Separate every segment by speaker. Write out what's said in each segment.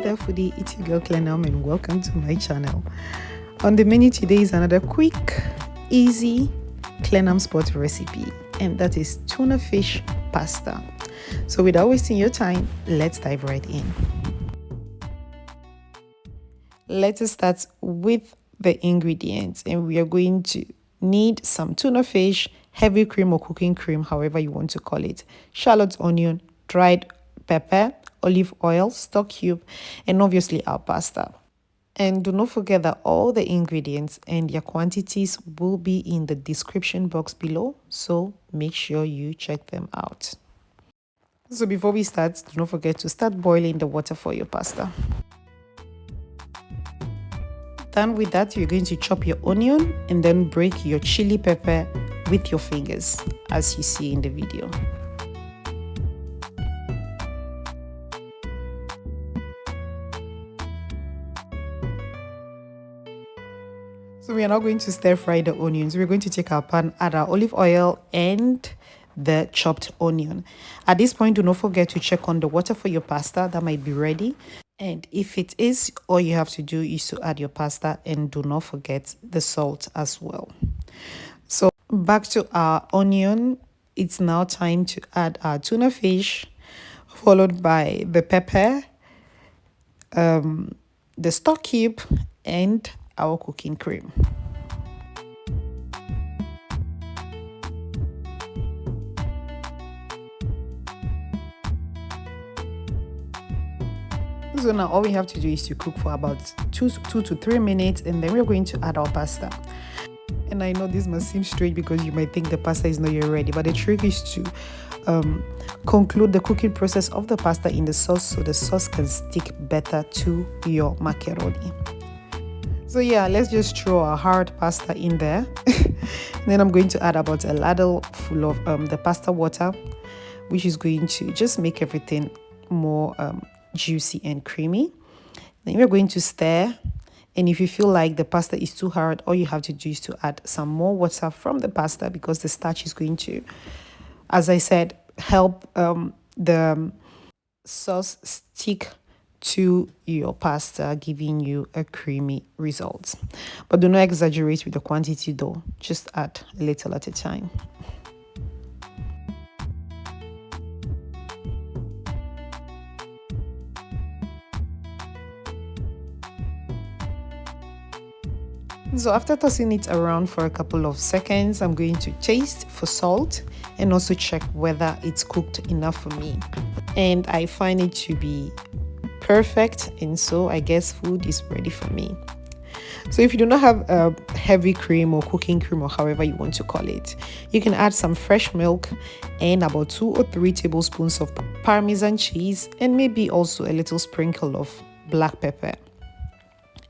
Speaker 1: there, foodie? It's your girl Clenum, and welcome to my channel. On the menu today is another quick, easy Clenum spot recipe, and that is tuna fish pasta. So without wasting your time, let's dive right in. Let us start with the ingredients, and we are going to need some tuna fish, heavy cream or cooking cream, however you want to call it, shallot, onion, dried pepper, olive oil, stock cube, and obviously our pasta. And do not forget that all the ingredients and their quantities will be in the description box below, so make sure you check them out. So before we start, do not forget to start boiling the water for your pasta. Done with that, you're going to chop your onion and then break your chili pepper with your fingers, as you see in the video. So we are now going to stir fry the onions. We're going to take our pan, add our olive oil and the chopped onion. At this point, do not forget to check on the water for your pasta. That might be ready. And if it is, all you have to do is to add your pasta, and do not forget the salt as well. So back to our onion. It's now time to add our tuna fish, followed by the pepper, the stock cube, and our cooking cream. So now all we have to do is to cook for about 2 to 3 minutes, and then we're going to add our pasta. And I know this must seem strange because you might think the pasta is not yet ready, but the trick is to conclude the cooking process of the pasta in the sauce so the sauce can stick better to your maccheroni. So yeah, let's just throw our hard pasta in there. Then I'm going to add about a ladle full of the pasta water, which is going to just make everything more juicy and creamy. Then we're going to stir, and if you feel like the pasta is too hard, all you have to do is to add some more water from the pasta, because the starch is going to, as I said, help the sauce stick to your pasta, giving you a creamy result. But do not exaggerate with the quantity though, just add a little at a time. So after tossing it around for a couple of seconds, I'm going to taste for salt and also check whether it's cooked enough for me. And I find it to be perfect, and so I guess food is ready for me. So if you do not have a heavy cream or cooking cream, or however you want to call it, you can add some fresh milk and about 2 or 3 tablespoons of Parmesan cheese, and maybe also a little sprinkle of black pepper.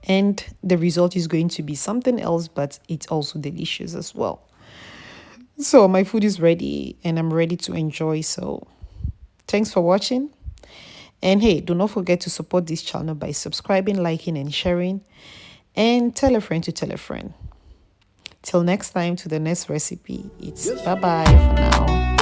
Speaker 1: And the result is going to be something else, but it's also delicious as well. So my food is ready and I'm ready to enjoy. So thanks for watching. And hey, do not forget to support this channel by subscribing, liking, and sharing. And tell a friend to tell a friend. Till next time, to the next recipe. It's bye-bye for now.